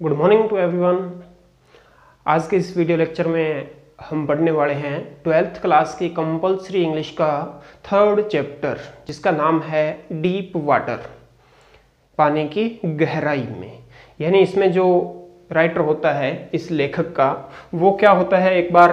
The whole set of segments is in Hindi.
Good morning to everyone. आज के इस वीडियो लेक्चर में हम पढ़ने वाले हैं 12th क्लास की कंपलसरी इंग्लिश का 3rd चैप्टर, जिसका नाम है डीप वाटर, पानी की गहराई में। यानी इसमें जो राइटर होता है, इस लेखक का, वो क्या होता है, एक बार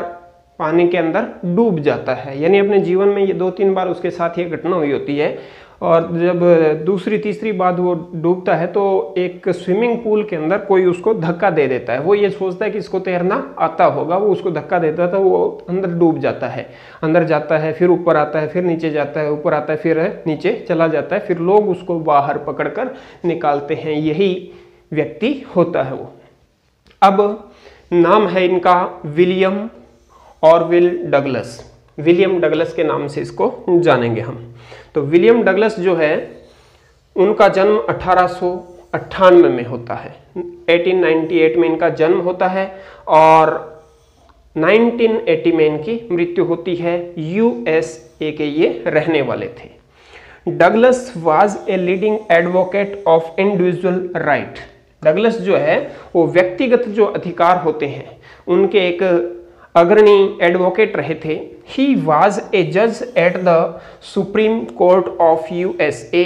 पानी के अंदर डूब जाता है। यानी अपने जीवन में ये 2-3 बार उसके साथ ये घटना हुई होती है, और जब दूसरी तीसरी बार वो डूबता है तो एक स्विमिंग पूल के अंदर कोई उसको धक्का दे देता है। वो ये सोचता है कि इसको तैरना आता होगा, वो उसको धक्का देता था, वो अंदर डूब जाता है, अंदर जाता है, फिर ऊपर आता है, फिर नीचे जाता है, ऊपर आता है, फिर नीचे चला जाता है, फिर लोग उसको बाहर पकड़कर निकालते हैं। यही व्यक्ति होता है वो। अब नाम है इनका William Orville Douglas. William Douglas के नाम से इसको जानेंगे हम। तो विलियम डगलस जो है, उनका जन्म 1898 में होता है। 1898 में इनका जन्म होता है और 1980 में इनकी मृत्यु होती है। USA के ये रहने वाले थे। Douglas was a leading advocate of individual right. Douglas जो है वो व्यक्तिगत जो अधिकार होते हैं उनके एक अग्रणी एडवोकेट रहे थे। ही वॉज ए जज at the supreme court of USA,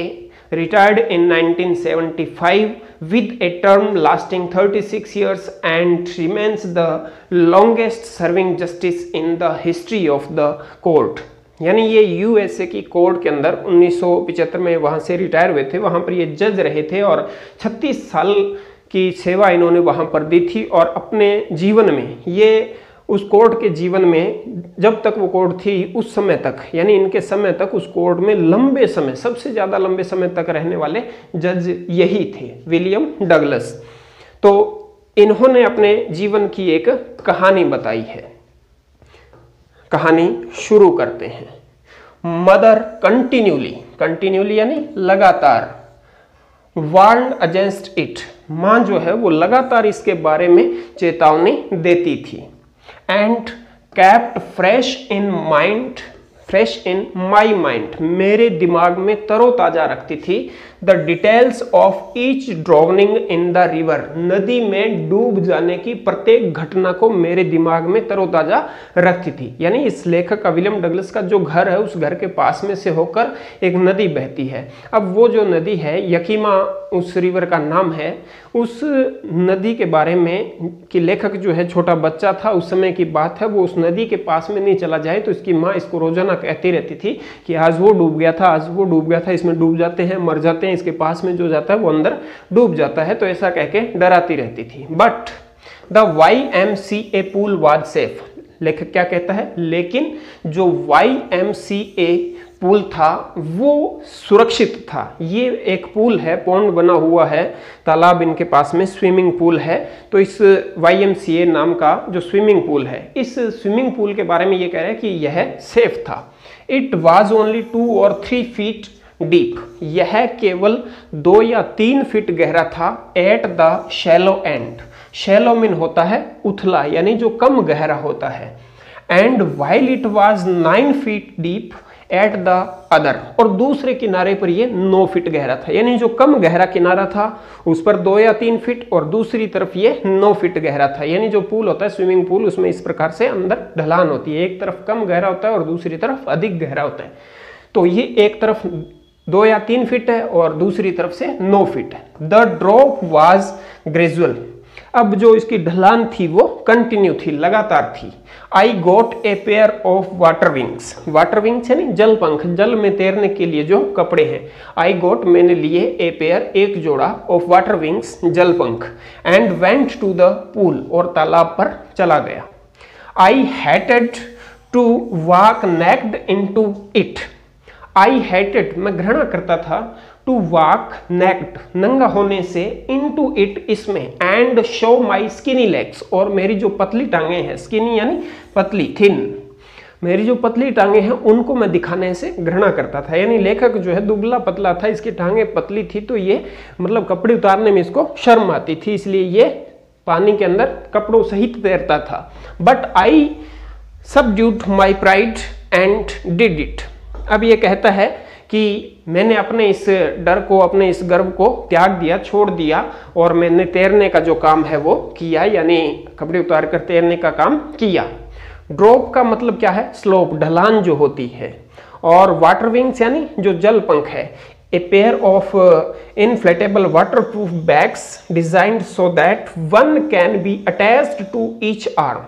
retired in 1975 with a term lasting 36 years and remains the longest serving justice in the history of the court। यानी ये USA की कोर्ट के अंदर 1975 में वहाँ से रिटायर हुए थे, वहाँ पर ये जज रहे थे और 36 साल की सेवा इन्होंने वहाँ पर दी थी। और अपने जीवन में ये उस कोर्ट के जीवन में, जब तक वो कोर्ट थी उस समय तक, यानी इनके समय तक उस कोर्ट में लंबे समय, सबसे ज़्यादा लंबे समय तक रहने वाले जज यही थे, विलियम डगलस। तो इन्होंने अपने जीवन की एक कहानी बताई है। कहानी शुरू करते हैं। मदर कंटिन्यूली यानी लगातार, वार्न अगेंस्ट इट, माँ जो है वो लगातार इसके बारे में चेतावनी देती थी। And kept fresh in my mind, मेरे दिमाग में तरोताजा रखती थी। The details of each drowning in the river, नदी में डूब जाने की प्रत्येक घटना को मेरे दिमाग में तरोताजा रखती थी। यानी इस लेखक का, विलियम डगलस का जो घर है, उस घर के पास में से होकर एक नदी बहती है। अब वो जो नदी है, यकीमा उस रिवर का नाम है। उस नदी के बारे में कि लेखक जो है छोटा बच्चा था, उस समय की बात है, वो उस नदी के पास में नहीं चला जाए तो इसकी माँ इसको रोजाना कहती रहती थी कि आज वो डूब गया था, आज वो डूब गया था, इसमें डूब जाते हैं, मर जाते हैं, इसके पास में जो जाता है वो अंदर डूब जाता है। तो ऐसा कह के डराती रहती थी। But the YMCA pool was safe. लेखक क्या कहता है, लेकिन जो YMCA पूल था वो सुरक्षित था। ये एक पूल है, पॉन्ड बना हुआ है, तालाब इनके पास में, स्विमिंग पूल है। तो इस YMCA नाम का जो स्विमिंग पूल है, इस स्विमिंग पूल के बारे में ये कह रहे हैं कि यह सेफ था। It was only 2 or 3 feet deep, यह केवल 2 या 3 फीट गहरा था। At the shallow and, shallow mean होता है उथला, यानी जो कम गहरा होता है। And while it was 9 feet deep at the other, और दूसरे किनारे पर ये 9 फीट गहरा था। यानी जो कम गहरा किनारा था उस पर 2 या 3 फीट और दूसरी तरफ ये 9 फीट गहरा था। यानी जो पूल होता है, स्विमिंग पूल, उसमें इस प्रकार से अंदर ढलान होती है, एक तरफ कम गहरा होता है और दूसरी तरफ अधिक गहरा होता है। तो ये एक तरफ 2 या 3 फीट है और दूसरी तरफ से 9 फीट है। द ड्रॉप वाज ग्रेजुअल, अब जो इसकी ढलान थी वो कंटिन्यू थी, लगातार थी। I got a pair of water wings, water wings यानी जल पंख, जल में तैरने के लिए जो कपड़े हैं। आई गोट, मैंने लिए, ए पेयर, एक जोड़ा, ऑफ वाटर विंग्स, जल पंख। And went to the pool, और तालाब पर चला गया। I hated to walk naked into it, I hated, मैं घृणा करता था, टू वॉक नेक्ड, नंगा होने से, इनटू इट, इसमें, and show my skinny legs, और मेरी जो पतली टांगे हैं, स्किनी यानी पतली, थिन, मेरी जो पतली टांगे हैं उनको मैं दिखाने से घृणा करता था। यानी लेखक जो है दुबला पतला था, इसकी टांगे पतली थी, तो ये मतलब कपड़े उतारने में इसको शर्म आती थी, इसलिए ये पानी के अंदर कपड़ों सहित तैरता था। But I subdued my pride and did it, अब ये कहता है कि मैंने अपने इस डर को, अपने इस गर्व को त्याग दिया, छोड़ दिया और मैंने तैरने का जो काम है वो किया, यानी कपड़े उतार कर तैरने का काम किया। ड्रॉप का मतलब क्या है? स्लोप, ढलान जो होती है। और वाटर विंग्स यानी जो जल पंख है। A pair of inflatable waterproof bags designed so that one can be attached to each arm,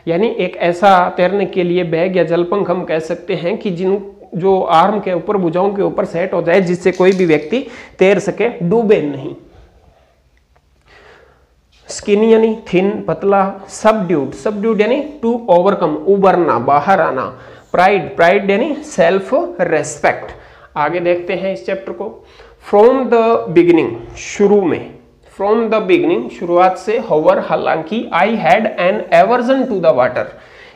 यानी एक ऐसा तैरने के लिए बैग या जलपंख हम कह सकते हैं कि जो आर्म के ऊपर, भुजाओं के ऊपर सेट हो जाए, जिससे कोई भी व्यक्ति तैर सके, डूबे नहीं। स्किनी यानी थिन, पतला। सबड्यूड यानी टू ओवरकम, उबरना, बाहर आना। प्राइड यानी सेल्फ रेस्पेक्ट। आगे देखते हैं इस चैप्टर को। फ्रॉम द बिगिनिंग, शुरू में। फ्रॉम द बिगिनिंग, शुरुआत से। होवर, हालांकि। I had an aversion to the water,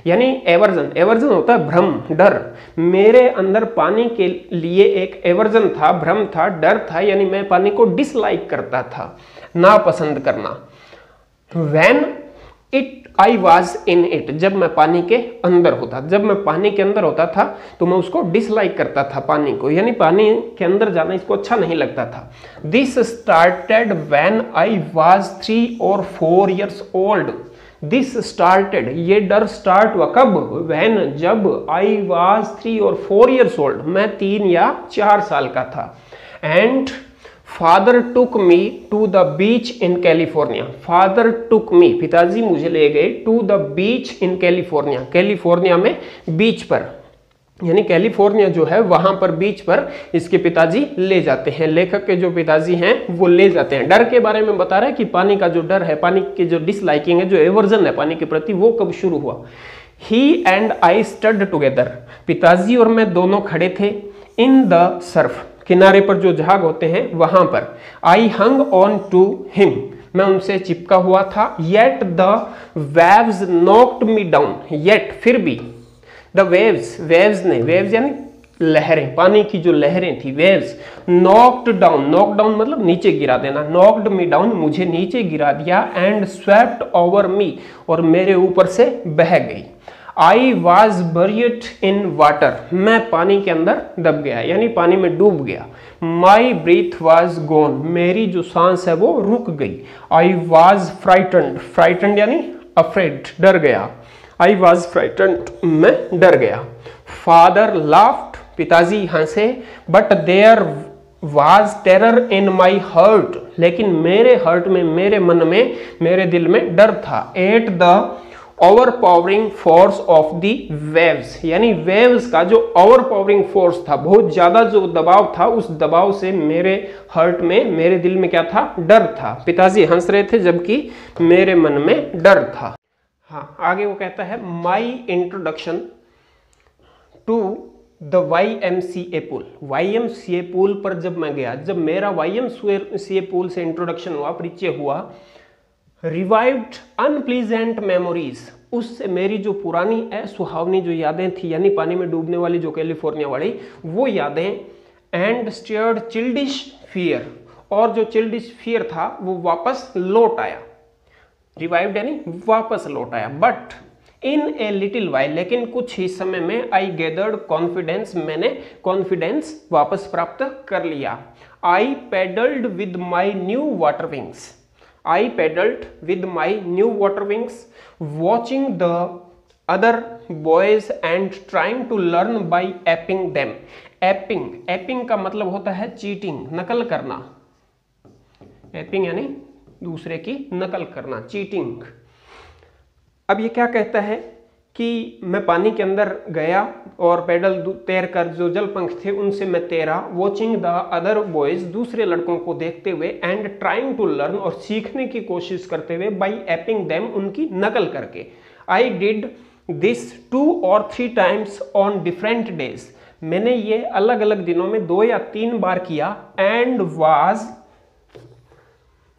यानी एवर्जन होता है भ्रम, डर। मेरे अंदर पानी के लिए एक एवर्जन था, भ्रम था, डर था, यानी मैं पानी को डिसलाइक करता था, नापसंद करना। When I was in it, जब मैं पानी के अंदर होता, जब मैं पानी के अंदर होता था तो मैं उसको डिसलाइक करता था, पानी को, यानी पानी के अंदर जाना इसको अच्छा नहीं लगता था। This started when I was 3 or 4 years old. This started, ये डर स्टार्ट हुआ कब? When, जब I was 3 or 4 years old, मैं 3 या 4 साल का था। And Father took me to the beach in California. Father took me, पिताजी मुझे ले गए to the beach in California, California में बीच पर, यानी कैलिफोर्निया जो है वहां पर बीच पर इसके पिताजी ले जाते हैं। लेखक के जो पिताजी हैं वो ले जाते हैं। डर के बारे में बता रहा है कि पानी का जो डर है, पानी की जो डिसलाइकिंग है, जो एवर्जन है पानी के प्रति, वो कब शुरू हुआ? He and I stood together, पिताजी और मैं दोनों खड़े थे। In the surf, किनारे पर जो जहाज होते हैं वहां पर। I hung on to him, मैं उनसे चिपका हुआ था। Yet the waves knocked me down, yet, फिर भी। The waves ने, waves यानी लहरें, पानी की जो लहरें थी, waves, knocked down मतलब नीचे गिरा देना, knocked me down, मुझे नीचे गिरा दिया। And swept over me, और मेरे ऊपर से बह गई। I was buried in water, मैं पानी के अंदर दब गया, यानी पानी में डूब गया। My breath was gone, मेरी जो सांस है वो रुक गई। I was frightened यानी afraid, डर गया। I was frightened, मैं डर गया। Father laughed, पिताजी हंसे। But there was terror in my heart, लेकिन मेरे हर्ट में, मेरे मन में, मेरे दिल में डर था। At the overpowering force of the waves, यानी वेव्स का जो ओवरपावरिंग फोर्स था, बहुत ज्यादा जो दबाव था, उस दबाव से मेरे हर्ट में, मेरे दिल में क्या था? डर था। पिताजी हंस रहे थे जबकि मेरे मन में डर था। हाँ, आगे वो कहता है my introduction to the YMCA pool. YMCA pool पर जब मैं गया, जब मेरा YMCA पूल से इंट्रोडक्शन हुआ, परिचय हुआ। रिवाइव्ड अनप्लीजेंट मेमोरीज, उससे मेरी जो पुरानी असुहावनी जो यादें थी, यानी पानी में डूबने वाली जो कैलिफोर्निया वाली वो यादें। एंड स्टियर्ड चिल्डिश फियर, और जो चिल्डिश फियर था वो वापस लौट आया। रिवाइव्ड यानी वापस लौट आया। But in a little while, लेकिन कुछ ही समय में आई गैदर्ड कॉन्फिडेंस, मैंने कॉन्फिडेंस वापस प्राप्त कर लिया। I paddled with my new water wings, I paddled with my new water wings, watching the other boys and trying to learn by apping them. Apping का मतलब होता है चीटिंग, नकल करना। Apping यानी दूसरे की नकल करना, चीटिंग। अब ये क्या कहता है कि मैं पानी के अंदर गया और पैडल तैर कर जो जलपंख थे उनसे मैं तैरा। वॉचिंग द अदर बॉयज, दूसरे लड़कों को देखते हुए। एंड ट्राइंग टू लर्न, और सीखने की कोशिश करते हुए। बाई एपिंग देम, उनकी नकल करके। I did this 2 or 3 times on different days, मैंने ये अलग अलग दिनों में 2 या 3 बार किया। And was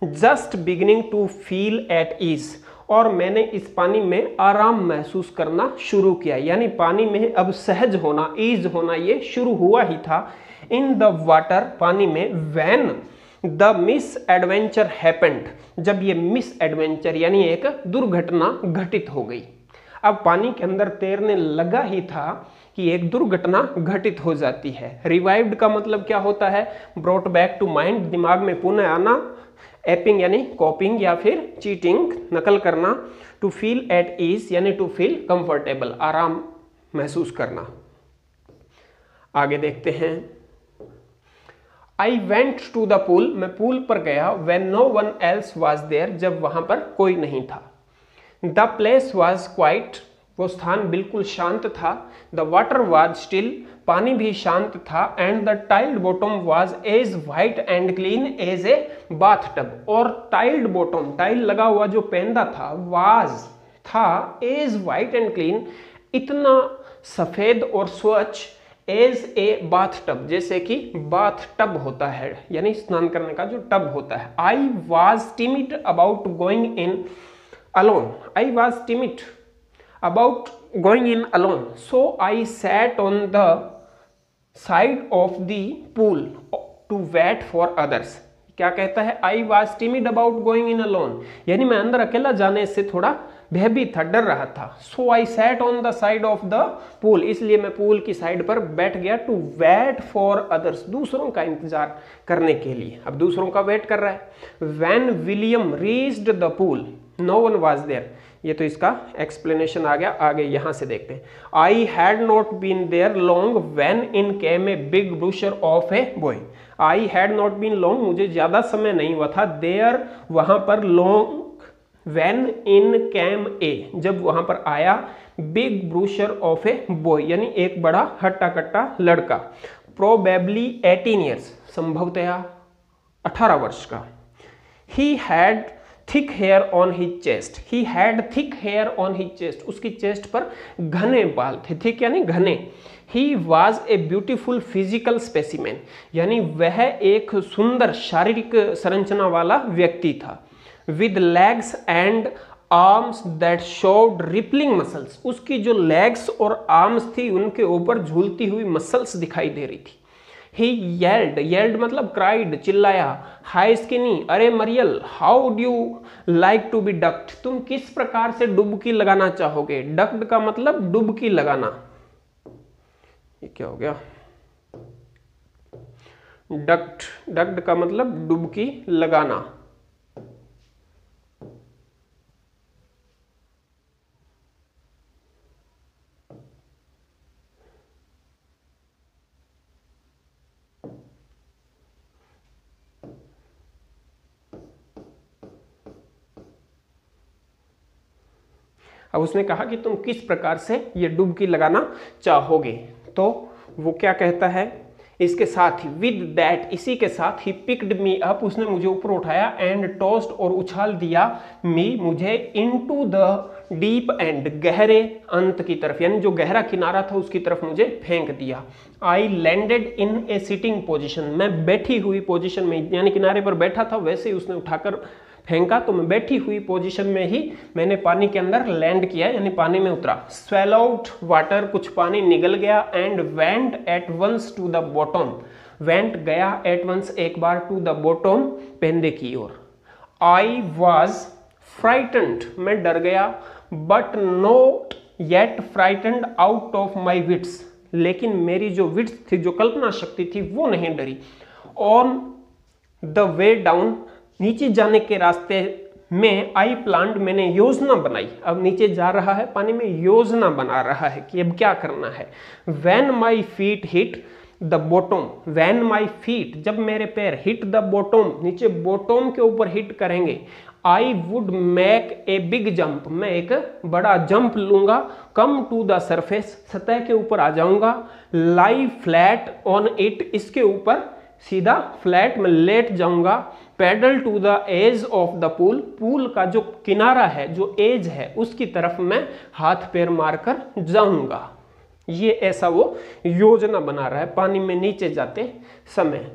just beginning to feel at ease, और मैंने इस पानी में आराम महसूस करना शुरू किया, यानी पानी में अब सहज होना, ईज होना ये शुरू हुआ ही था। इन द वाटर, पानी में। When the miss adventure happened, जब ये मिस एडवेंचर यानी एक दुर्घटना घटित हो गई। अब पानी के अंदर तैरने लगा ही था कि एक दुर्घटना घटित हो जाती है। रिवाइव्ड का मतलब क्या होता है? ब्रॉट बैक टू माइंड, दिमाग में पुनः आना। एपिंग यानी कॉपिंग या फिर चीटिंग, नकल करना। टू फील एट ईज यानी टू फील कंफर्टेबल, आराम महसूस करना। आगे देखते हैं। I went to the pool, मैं पूल पर गया। When no one else was there, जब वहां पर कोई नहीं था। द प्लेस वॉज क्वाइट, वो स्थान बिल्कुल शांत था। द वाटर वॉज स्टिल, पानी भी शांत था। And the tiled bottom was as white and clean as a bathtub, और टाइल्ड बॉटम, टाइल लगा हुआ जो पेंदा था, वाज था, एज व्हाइट एंड क्लीन, इतना सफेद और स्वच्छ, एज ए बाथ टब, जैसे कि बाथ टब होता है यानी स्नान करने का जो टब होता है। I was timid about going in alone, I was timid about going in alone, so I sat on the side of the pool to wait for others. क्या कहता है? I was timid about going in alone, यानी मैं अंदर अकेला जाने से थोड़ा भयभीत था, डर रहा था। So I sat on the side of the pool, इसलिए मैं पूल की साइड पर बैठ गया। टू वेट फॉर अदर्स, दूसरों का इंतजार करने के लिए। अब दूसरों का वेट कर रहा है। When William reached the pool no one was there, ये तो इसका एक्सप्लेनेशन आ गया। आगे यहां से देखते हैं। I had not been there long when in came a big bruiser of a boy, I had not been long, मुझे ज्यादा समय नहीं हुआ था, देयर वहां पर, long when in came a, जब वहां पर आया, big bruiser of a boy यानी एक बड़ा हट्टा कट्टा लड़का। प्रोबेबली 18 ईयर्स, संभवतया 18 वर्ष का। He had thick hair on his chest, he had thick hair on his chest, उसकी चेस्ट पर घने बाल थे, थिक यानी घने। He was a beautiful physical specimen, यानी वह एक सुंदर शारीरिक संरचना वाला व्यक्ति था। With legs and arms that showed rippling muscles, उसकी जो लेग्स और आर्म्स थी उनके ऊपर झूलती हुई मसल्स दिखाई दे रही थी। ही येल्ड, येल्ड मतलब क्राइड, चिल्लाया। हाई स्किनी, अरे मरियल, how do you like to be ducked, तुम किस प्रकार से डुबकी लगाना चाहोगे। डक्ड का मतलब डुबकी लगाना। ये क्या हो गया? डक्ड, डक्ड का मतलब डुबकी लगाना। अब उसने कहा कि तुम किस प्रकार से ये डुबकी लगाना चाहोगे, तो वो क्या कहता है? इसके साथ ही विद दैट, इसी के साथ ही पिक्ड मी अप, उसने मुझे ऊपर उठाया। एंड टॉस्ड, और उछाल दिया, मी मुझे, इनटू द डीप एंड, गहरे अंत की तरफ, यानी जो गहरा किनारा था उसकी तरफ मुझे फेंक दिया। I landed in A sitting position, मैं बैठी हुई पोजिशन में, यानी किनारे पर बैठा था वैसे ही उसने उठाकर फेंका, तो मैं बैठी हुई पोजीशन में ही मैंने पानी के अंदर लैंड किया, यानी पानी में उतरा। स्वेलोड वाटर, कुछ पानी निगल गया। And went at once to the bottom, went गया, एट वंस एक बार, टू द बॉटम पेंदे की ओर। आई वॉज फ्राइटेंड, मैं डर गया। But not yet frightened out of my wits, लेकिन मेरी जो विट्स थी, जो कल्पना शक्ति थी, वो नहीं डरी। ऑन द वे डाउन, नीचे जाने के रास्ते में, आई प्लान्ड, मैंने योजना बनाई। अब नीचे जा रहा है पानी में, योजना बना रहा है कि अब क्या करना है। When my feet hit the bottom, when my feet, जब मेरे पैर, हिट द बॉटम, नीचे बॉटम के ऊपर हिट करेंगे। I would make a big jump, मैं एक बड़ा जंप लूंगा। कम टू द सरफेस, सतह के ऊपर आ जाऊंगा। लाई फ्लैट ऑन इट, इसके ऊपर सीधा फ्लैट में लेट जाऊंगा। Paddle to the edge of the pool, pool का जो किनारा है, जो एज है, उसकी तरफ मैं हाथ पैर मारकर जाऊंगा। ये ऐसा वो योजना बना रहा है पानी में नीचे जाते समय।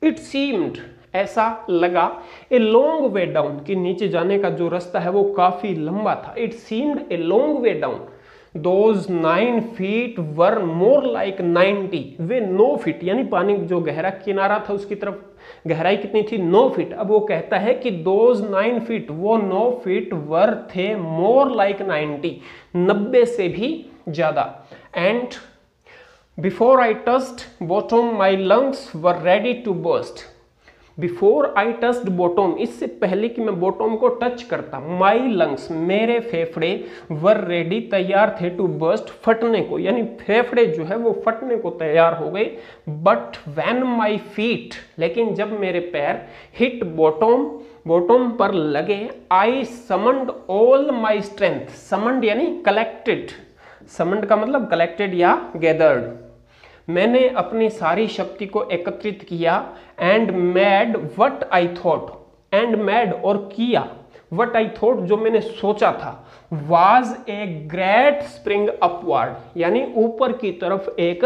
इट सीम्ड, ऐसा लगा, ए लॉन्ग वे डाउन, कि नीचे जाने का जो रास्ता है वो काफी लंबा था। It seemed a long way down, those 9 feet were more like 90, way 9 feet यानी पानी जो गहरा किनारा था उसकी तरफ गहराई कितनी थी 9 फीट। अब वो कहता है कि दोज 9 फीट, वो 9 फीट वर थे मोर लाइक 90 से भी ज्यादा। And before I touched bottom my lungs were ready to burst. Before I touched bottom, इससे पहले कि मैं बॉटम को टच करता, माई लंग्स, मेरे फेफड़े, वर रेडी, तैयार थे, टू बर्स्ट, फटने को, यानी फेफड़े जो है वो फटने को तैयार हो गए। बट व्हेन माई फीट, लेकिन जब मेरे पैर हिट बॉटम, बॉटम पर लगे, I summoned all my strength. Summoned यानी कलेक्टेड, समन्ड का मतलब कलेक्टेड या गैदर्ड। मैंने अपनी सारी शक्ति को एकत्रित किया। And made what I thought, and made और किया, वट आई थॉट जो मैंने सोचा था, was a great spring upward, यानी ऊपर की तरफ एक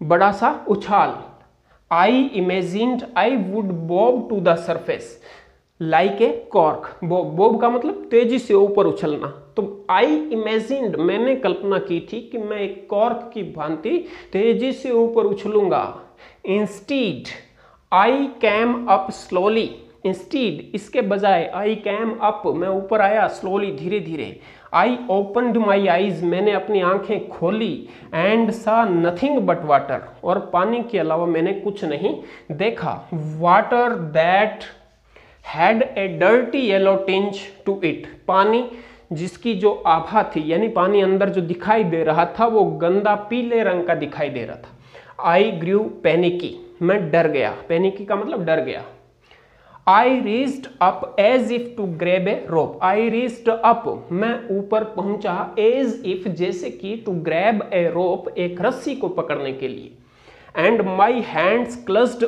बड़ा सा उछाल। I imagined I would bob to the surface like a cork. Bob का मतलब तेजी से ऊपर उछलना। तो आई इमेजिन्ड, मैंने कल्पना की थी कि मैं एक कॉर्क की भांति तेजी से ऊपर उछलूंगा। Instead I came up slowly, instead इसके बजाय आई कैम अप, मैं ऊपर आया, स्लोली धीरे धीरे। आई ओपनड माई आईज, मैंने अपनी आंखें खोली। एंड सा नथिंग बट वाटर, और पानी के अलावा मैंने कुछ नहीं देखा। Water that had a dirty yellow tinge to it, पानी जिसकी जो आभा थी, यानी पानी अंदर जो दिखाई दे रहा था वो गंदा पीले रंग का दिखाई दे रहा था। आई ग्रू पैनिकी, मैं डर गया, पैनिकी का मतलब डर गया। I reached up as if to grab a rope, I reached up, मैं ऊपर पहुंचा, एज इफ जैसे कि, टू ग्रैब ए रोप, एक रस्सी को पकड़ने के लिए। And my hands clutched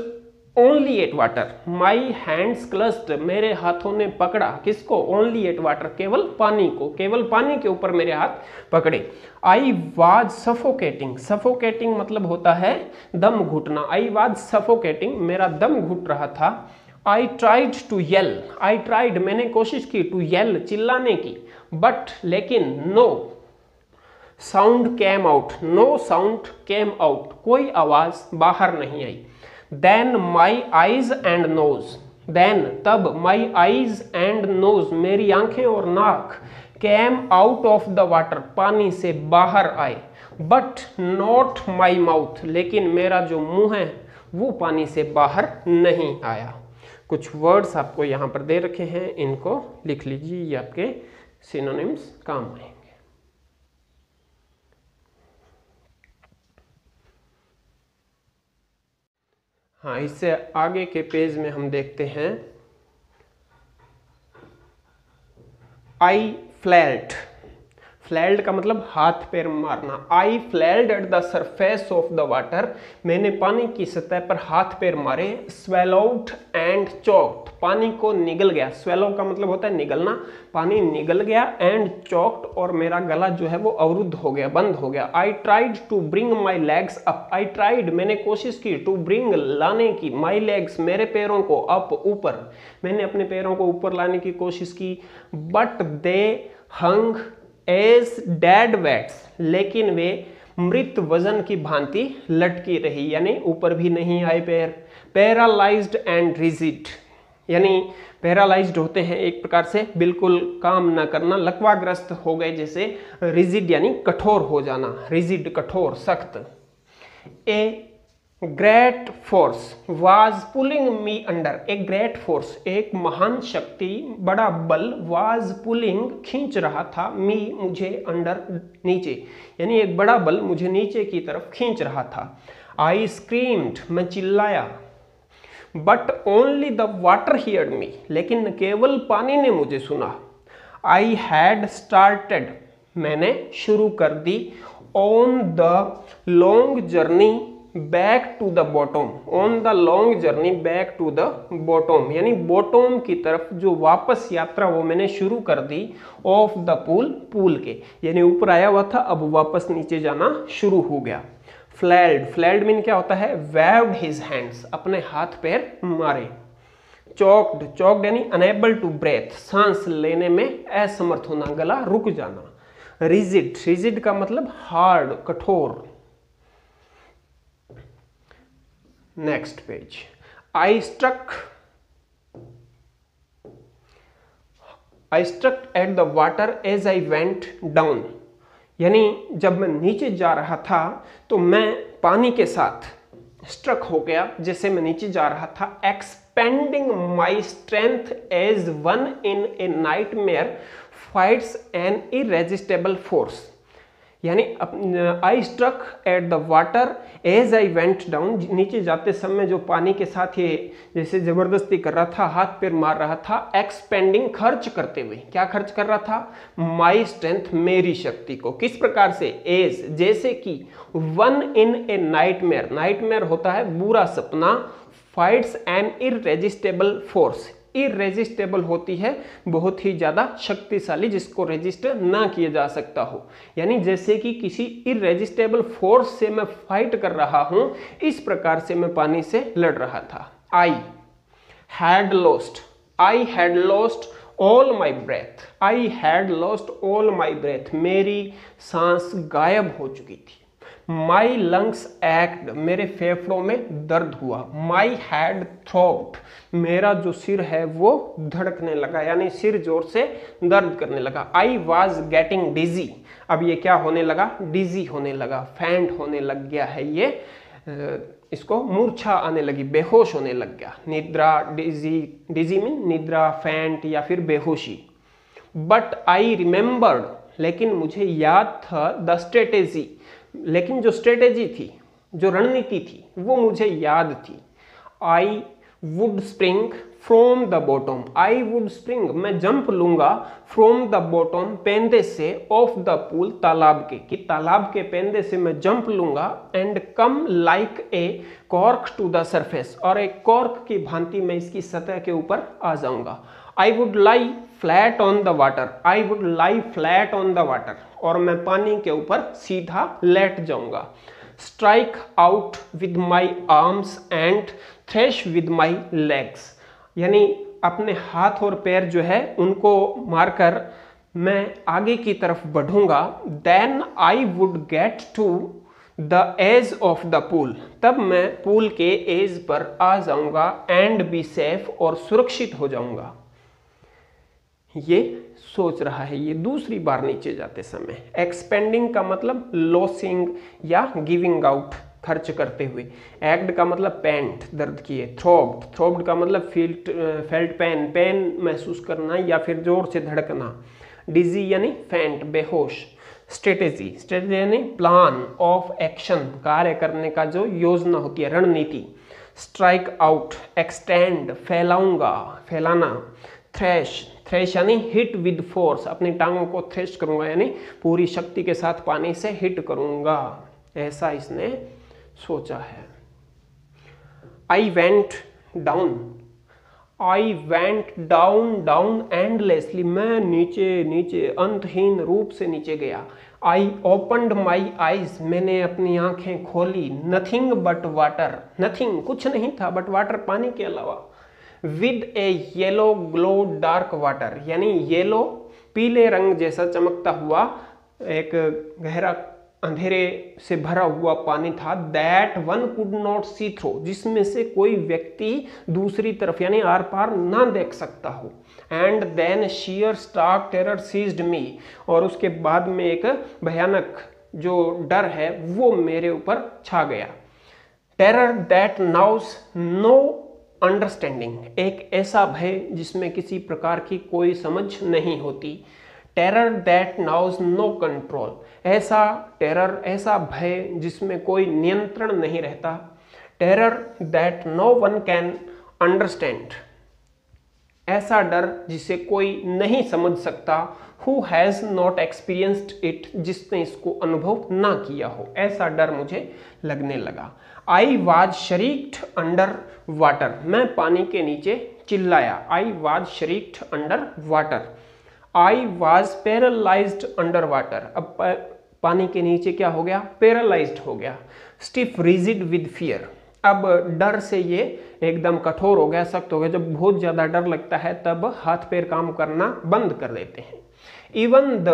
only at water, my hands clutched, मेरे हाथों ने पकड़ा, किसको, ओनली एट वाटर, केवल पानी को, केवल पानी के ऊपर मेरे हाथ पकड़े। आई वाज सफोकेटिंग, सफोकेटिंग मतलब होता है दम घुटना। आई वाज सफोकेटिंग, मेरा दम घुट रहा था। I tried to yell, I tried मैंने कोशिश की, टू येल चिल्लाने की, बट लेकिन, no sound came out, no sound came out, कोई आवाज बाहर नहीं आई। Then my eyes and nose, then तब my eyes and nose, मेरी आंखें और नाक, came out of the water, पानी से बाहर आए। But not my mouth, लेकिन मेरा जो मुंह है वो पानी से बाहर नहीं आया। कुछ वर्ड्स आपको यहाँ पर दे रखे हैं, इनको लिख लीजिए, ये आपके सिनोनिम्स काम आएंगे। हाँ, इससे आगे के पेज में हम देखते हैं आई फ्लैल्ड, फ्लैल्ड का मतलब हाथ पैर मारना। I flailed at the surface of the water, मैंने पानी की सतह पर हाथ पैर मारे। स्वेलोड एंड चॉक्ड, पानी को निगल गया, स्वेलो का मतलब होता है निगलना, पानी निगल गया। एंड चॉक्ड, और मेरा गला जो है वो अवरुद्ध हो गया, बंद हो गया। I tried to bring my legs up, I tried मैंने कोशिश की, टू ब्रिंग लाने की, माई लेग्स मेरे पैरों को, अप ऊपर, मैंने अपने पैरों को ऊपर लाने की कोशिश की। But they hung as dead weights, लेकिन वे मृत वजन की भांति लटकी रही, यानी ऊपर भी नहीं आए पैर। पैरालाइज्ड एंड रिजिड, यानी पैरालाइज्ड होते हैं एक प्रकार से बिल्कुल काम न करना, लकवाग्रस्त हो गए जैसे। रिजिड यानी कठोर हो जाना, रिजिड कठोर सख्त। A great force was pulling me under, एक ग्रेट फोर्स एक महान शक्ति, बड़ा बल, वाज पुलिंग खींच रहा था, मी मुझे, अंडर नीचे, यानी एक बड़ा बल मुझे नीचे की तरफ खींच रहा था। आई स्क्रीम्ड, मैं चिल्लाया। But only the water heard me, लेकिन केवल पानी ने मुझे सुना। आई हैड स्टार्टेड, मैंने शुरू कर दी। On the long journey back to the bottom, on the long journey back to the bottom, यानी बॉटम की तरफ जो वापस यात्रा वो मैंने शुरू कर दी। ऑफ द पूल, पूल के, यानी ऊपर आया हुआ था अब वापस नीचे जाना शुरू हो गया। फ्लैल्ड, फ्लैल्ड मीन क्या होता है, वेव्ड हिज हैंड्स, अपने हाथ पैर मारे। चॉक्ड, चॉक्ड यानी अनेबल टू ब्रेथ, सांस लेने में असमर्थ होना, गला रुक जाना। रिजिड, रिजिड का मतलब हार्ड, कठोर। Next page, I struck at the water as I went down, यानी जब मैं नीचे जा रहा था तो मैं पानी के साथ स्ट्रक हो गया, जैसे मैं नीचे जा रहा था। Expending my strength as one in a nightmare fights an irresistible force, यानी I struck at the water as I went down, नीचे जाते समय जो पानी के साथ ये जैसे जबरदस्ती कर रहा था, हाथ पैर मार रहा था। एक्सपेंडिंग, खर्च करते हुए, क्या खर्च कर रहा था? माई स्ट्रेंथ, मेरी शक्ति को। किस प्रकार से? एज, जैसे कि one in a nightmare, nightmare होता है बुरा सपना, fights an irresistible force, irresistible होती है बहुत ही ज्यादा शक्तिशाली, जिसको रेजिस्टर ना किया जा सकता हो। यानी जैसे कि किसी इरेजिस्टेबल फोर्स से मैं फाइट कर रहा हूं, इस प्रकार से मैं पानी से लड़ रहा था। I had lost all my breath, I had lost all my breath, मेरी सांस गायब हो चुकी थी। माई लंग्स एक्ट, मेरे फेफड़ों में दर्द हुआ। माई हेड थ्रॉब्ड, मेरा जो सिर है वो धड़कने लगा, यानी सिर जोर से दर्द करने लगा। आई वॉज गेटिंग डिजी, अब ये क्या होने लगा? डिजी होने लगा, फैंट होने लग गया है ये, इसको मूर्छा आने लगी, बेहोश होने लग गया। निद्रा, डिजी, डिजी मीन निद्रा, फैंट या फिर बेहोशी। बट आई रिमेंबर्ड, लेकिन मुझे याद था, द स्ट्रेटेजी, लेकिन जो स्ट्रेटेजी थी, जो रणनीति थी, वो मुझे याद थी। I would spring from the bottom, I would spring, मैं जंप लूंगा, फ्रॉम द बॉटम, पेंदे से, ऑफ द पूल, तालाब के, कि तालाब के पेंदे से मैं जंप लूंगा, and come like a cork to the surface, और एक कॉर्क की भांति मैं इसकी सतह के ऊपर आ जाऊंगा। I would lie flat on the water, I would lie flat on the water, और मैं पानी के ऊपर सीधा लेट जाऊंगा। Strike out with my arms and thresh with my legs, यानी अपने हाथ और पैर जो है उनको मारकर मैं आगे की तरफ बढ़ूंगा। Then I would get to the edge of the pool, तब मैं पूल के एज पर आ जाऊंगा। एंड बी सेफ, और सुरक्षित हो जाऊंगा। ये सोच रहा है ये दूसरी बार नीचे जाते समय। एक्सपेंडिंग का मतलब लॉसिंग या गिविंग आउट, खर्च करते हुए। एक्ट का मतलब पेंट, दर्द किए। थ्रोब्ड, थ्रोब्ड का मतलब फेल्ट पेन, पेन महसूस करना या फिर जोर से धड़कना। डिजी यानी फेंट, बेहोश। स्ट्रेटेजी, स्ट्रेटेजी यानी प्लान ऑफ एक्शन, कार्य करने का जो योजना होती है, रणनीति। स्ट्राइक आउट, एक्सटेंड, फैलाऊंगा, फैलाना। थ्रेश, थ्रेश यानी हिट विद फोर्स, अपनी टांगों को थ्रेश करूंगा, यानी पूरी शक्ति के साथ पानी से हिट करूंगा, ऐसा इसने सोचा है। आई वेंट डाउन, आई वेंट डाउन, डाउन एंडलेसली, मैं नीचे नीचे अंतहीन रूप से नीचे गया। आई ओपनड माई आईज, मैंने अपनी आंखें खोली। नथिंग बट वाटर, नथिंग कुछ नहीं था, बट वाटर पानी के अलावा। With A yellow glow dark water, यानी येलो, पीले रंग जैसा चमकता हुआ एक गहरा अंधेरे से भरा हुआ पानी था। That one could not see through, जिसमें से कोई व्यक्ति दूसरी तरफ यानी आर पार ना देख सकता हो। And then sheer stark terror seized me, और उसके बाद में एक भयानक जो डर है वो मेरे ऊपर छा गया। Terror that knows no understanding, एक ऐसा भय जिसमें किसी प्रकार की कोई समझ नहीं होती। Terror that knows no control, ऐसा टेरर, ऐसा भय जिसमें कोई नियंत्रण नहीं रहता। Terror that no one can understand, ऐसा डर जिसे कोई नहीं समझ सकता। Who has not experienced it, जिसने इसको अनुभव ना किया हो, ऐसा डर मुझे लगने लगा। I was shrieked under water, मैं पानी के नीचे चिल्लाया। I was shrieked under water. I was paralysed under water, अब पानी के नीचे क्या हो गया? पैरालाइज्ड हो गया। स्टिफ रिजिड विद फियर, अब डर से ये एकदम कठोर हो गया, सख्त हो गया। जब बहुत ज्यादा डर लगता है तब हाथ पैर काम करना बंद कर देते हैं। Even the